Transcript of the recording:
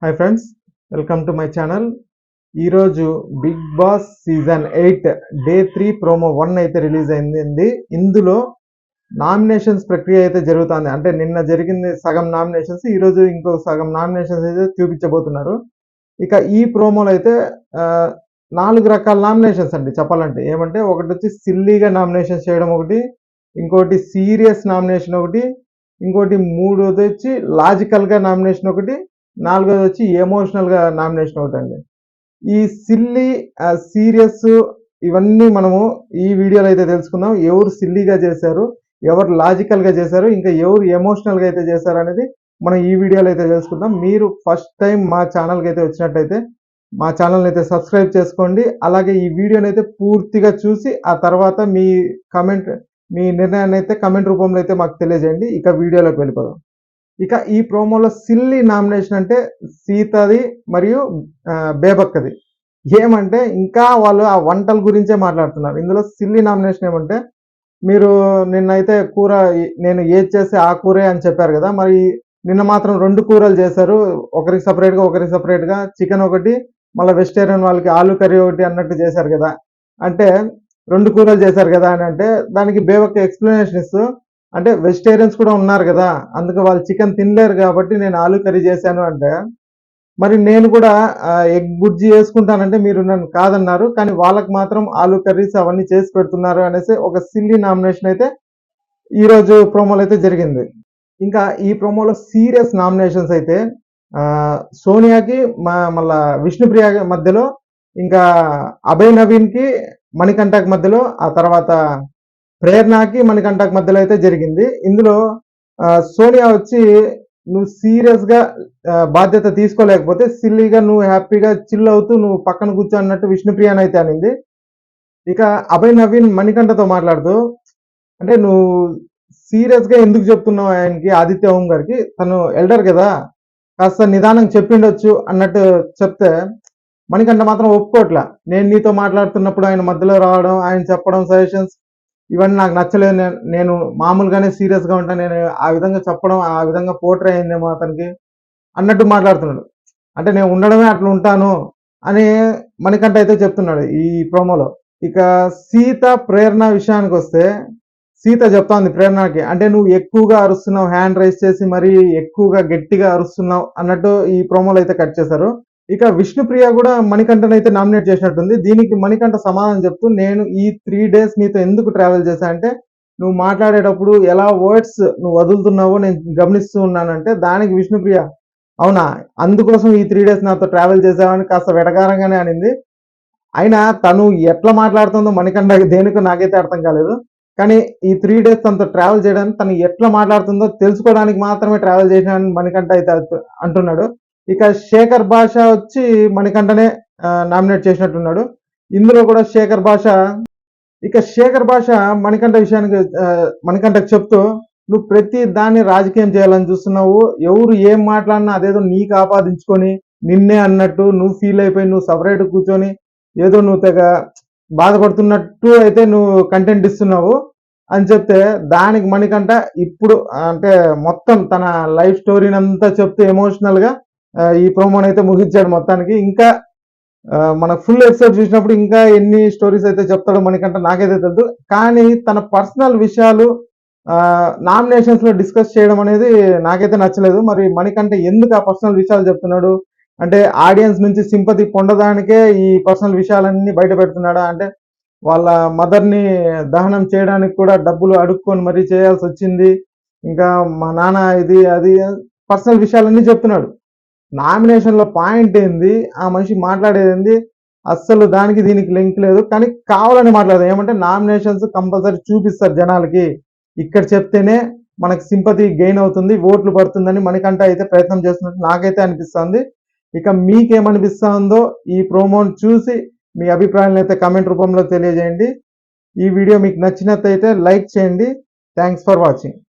Hi friends, welcome to my channel. ఈరోజు Bigg Boss season 8 day 3 promo 1 అయితే release అయింది. ఇందులో నామినేషన్స్ ప్రక్రియ అయితే జరుగుతుంది. అంటే నిన్న జరిగింది సగం నామినేషన్స్, ఈరోజు ఇంకో సగం నామినేషన్స్ అయితే చూపించబోతున్నారు. ఇక ఈ ప్రోమోలో అయితే 4 రకాల నామినేషన్స్ అండి చెప్పాలంటే. ఏమంటే ఒకటి వచ్చి సిల్లీగా నామినేషన్స్ చేయడం ఒకటి, ఇంకోటి సీరియస్ నామినేషన్ ఒకటి, ఇంకోటి మూడోది వచ్చి లాజికల్గా నామినేషన్ ఒకటి, నాలుగోది వచ్చి ఎమోషనల్గా నామినేషన్ ఒకటండి. ఈ సిల్లీ సీరియస్ ఇవన్నీ మనము ఈ వీడియోలో అయితే తెలుసుకుందాం. ఎవరు సిల్లీగా చేశారు, ఎవరు లాజికల్గా చేశారు, ఇంకా ఎవరు ఎమోషనల్గా అయితే చేశారు అనేది మనం ఈ వీడియోలో అయితే తెలుసుకుందాం. మీరు ఫస్ట్ టైం మా ఛానల్కి అయితే వచ్చినట్టయితే మా ఛానల్ని అయితే సబ్స్క్రైబ్ చేసుకోండి. అలాగే ఈ వీడియోని అయితే పూర్తిగా చూసి ఆ తర్వాత మీ నిర్ణయాన్ని అయితే కమెంట్ రూపంలో అయితే మాకు తెలియజేయండి. ఇక వీడియోలోకి వెళ్ళిపోదాం. ఇక ఈ ప్రోమోలో సిల్లీ నామినేషన్ అంటే సీతది మరియు బేబక్కది. ఏమంటే ఇంకా వాళ్ళు ఆ వంటల గురించే మాట్లాడుతున్నారు. ఇందులో సిల్లీ నామినేషన్ ఏమంటే, మీరు నిన్నైతే కూర నేను ఏది చేస్తే ఆ కూరే అని చెప్పారు కదా, మరి నిన్న మాత్రం 2 కూరలు చేశారు. ఒకరికి సపరేట్గా చికెన్ ఒకటి, మళ్ళీ వెజిటేరియన్ వాళ్ళకి ఆలు కర్రీ ఒకటి అన్నట్టు చేశారు కదా. అంటే 2 కూరలు చేశారు కదా అని అంటే దానికి బేబక్క ఎక్స్ప్లెనేషన్ ఇస్తూ, అంటే వెజిటేరియన్స్ కూడా ఉన్నారు కదా, అందుకు వాళ్ళు చికెన్ తినలేరు కాబట్టి నేను ఆలు కర్రీ చేశాను అంటే, మరి నేను కూడా ఎగ్ బుజ్జి వేసుకుంటానంటే మీరు నన్ను కాదన్నారు, కానీ వాళ్ళకి మాత్రం ఆలు కర్రీస్ అవన్నీ చేసి పెడుతున్నారు అనేసి ఒక సిల్లీ నామినేషన్ అయితే ఈరోజు ప్రోమోలో అయితే జరిగింది. ఇంకా ఈ ప్రోమోలో సీరియస్ నామినేషన్స్ అయితే సోనియాకి మళ్ళా విష్ణుప్రియ మధ్యలో, ఇంకా అభయ్ నవీన్కి మణికంఠకి మధ్యలో, ఆ తర్వాత ప్రేరణకి మణికంఠకి మధ్యలో అయితే జరిగింది. ఇందులో సోనియా వచ్చి, నువ్వు సీరియస్గా బాధ్యత తీసుకోలేకపోతే సిల్లీగా నువ్వు హ్యాపీగా చిల్ అవుతూ నువ్వు పక్కన కూర్చో అన్నట్టు విష్ణుప్రియాని అయితే అనింది. ఇక అభయ్ నవీన్ మణికంఠతో మాట్లాడుతూ, అంటే నువ్వు సీరియస్గా ఎందుకు చెప్తున్నావు ఆయనకి, ఆదిత్య ఓం గారికి, తను ఎల్డర్ కదా, కాస్త నిదానం చెప్పిండొచ్చు అన్నట్టు చెప్తే మణికంఠ మాత్రం ఒప్పుకోట్లా. నేను నీతో మాట్లాడుతున్నప్పుడు ఆయన మధ్యలో రావడం, ఆయన చెప్పడం సజెషన్స్ ఇవన్నీ నాకు నచ్చలేదు. నేను మామూలుగానే సీరియస్గా ఉంటాను, నేను ఆ విధంగా చెప్పడం ఆ విధంగా పోట్రే అయిందేమో అతనికి అన్నట్టు మాట్లాడుతున్నాడు. అంటే నేను ఉండడమే అట్లా ఉంటాను అని మణికంఠ అయితే చెప్తున్నాడు ఈ ప్రోమోలో. ఇక సీత ప్రేరణ విషయానికి వస్తే, సీత చెప్తాంది ప్రేరణకి, అంటే నువ్వు ఎక్కువగా అరుస్తున్నావు, హ్యాండ్ రైజ్ చేసి మరీ ఎక్కువగా గట్టిగా అరుస్తున్నావు అన్నట్టు ఈ ప్రోమోలో అయితే కట్ చేశారు. ఇక విష్ణుప్రియ కూడా మణికంఠను అయితే నామినేట్ చేసినట్టుంది. దీనికి మణికంఠ సమాధానం చెప్తూ, నేను ఈ 3 days నీతో ఎందుకు ట్రావెల్ చేశా అంటే, నువ్వు మాట్లాడేటప్పుడు ఎలా వర్డ్స్ నువ్వు వదులుతున్నావో నేను గమనిస్తూ ఉన్నానంటే, దానికి విష్ణుప్రియ, అవునా అందుకోసం ఈ 3 days నాతో ట్రావెల్ చేసావని కాస్త వెటకారంగానే అనింది. అయినా తను ఎట్లా మాట్లాడుతుందో మణికంఠకి దేనికో నాకైతే అర్థం కాలేదు. కానీ ఈ 3 days తనతో ట్రావెల్ చేయడానికి, తను ఎట్లా మాట్లాడుతుందో తెలుసుకోవడానికి మాత్రమే ట్రావెల్ చేసినానని మణికంఠ అయితే అంటున్నాడు. ఇక శేఖర్ భాష వచ్చి మణికంఠనే నామినేట్ చేసినట్టున్నాడు. ఇందులో కూడా శేఖర్ భాష మణికంఠ విషయానికి మణికంఠకు చెప్తూ, నువ్వు ప్రతి దాన్ని రాజకీయం చేయాలని చూస్తున్నావు, ఎవరు ఏం మాట్లాడినా అదేదో నీకు ఆపాదించుకొని నిన్నే అన్నట్టు నువ్వు ఫీల్ అయిపోయి నువ్వు సపరేట్ కూర్చొని ఏదో నువ్వు తెగ బాధపడుతున్నట్టు అయితే నువ్వు కంటెంట్ ఇస్తున్నావు అని చెప్తే, దానికి మణికంఠ ఇప్పుడు అంటే మొత్తం తన లైఫ్ స్టోరీని అంతా చెప్తూ ఎమోషనల్గా ఈ ప్రోమోని అయితే ముగించాడు మొత్తానికి. ఇంకా మన ఫుల్ ఎపిసోడ్ చూసినప్పుడు ఇంకా ఎన్ని స్టోరీస్ అయితే చెప్తాడో మణికంఠ నాకైతే తెలుసు. కానీ తన పర్సనల్ విషయాలు నామినేషన్స్ లో డిస్కస్ చేయడం అనేది నాకైతే నచ్చలేదు. మరి మణికంఠ ఎందుకు ఆ పర్సనల్ విషయాలు చెప్తున్నాడు అంటే, ఆడియన్స్ నుంచి సింపతి పొందడానికే ఈ పర్సనల్ విషయాలన్నీ బయట పెడుతున్నాడా అంటే, వాళ్ళ మదర్ని దహనం చేయడానికి కూడా డబ్బులు అడుక్కొని మరీ చేయాల్సి వచ్చింది, ఇంకా మా నాన్న ఇది అది పర్సనల్ విషయాలన్నీ చెప్తున్నాడు. నామినేషన్లో పాయింట్ ఏంది, ఆ మనిషి మాట్లాడేది ఏంది, అస్సలు దానికి దీనికి లింక్ లేదు. కానీ కావాలని మాట్లాడదు. ఏమంటే నామినేషన్స్ కంపల్సరీ చూపిస్తారు జనాలకి, ఇక్కడ చెప్తేనే మనకు సింపతి గెయిన్ అవుతుంది, ఓట్లు పడుతుందని మణికంఠ అయితే ప్రయత్నం చేస్తున్నట్టు నాకైతే అనిపిస్తుంది. ఇక మీకేమనిపిస్తుందో ఈ ప్రోమోని చూసి మీ అభిప్రాయాలను అయితే కమెంట్ రూపంలో తెలియజేయండి. ఈ వీడియో మీకు నచ్చినట్లయితే లైక్ చేయండి. Thanks for watching.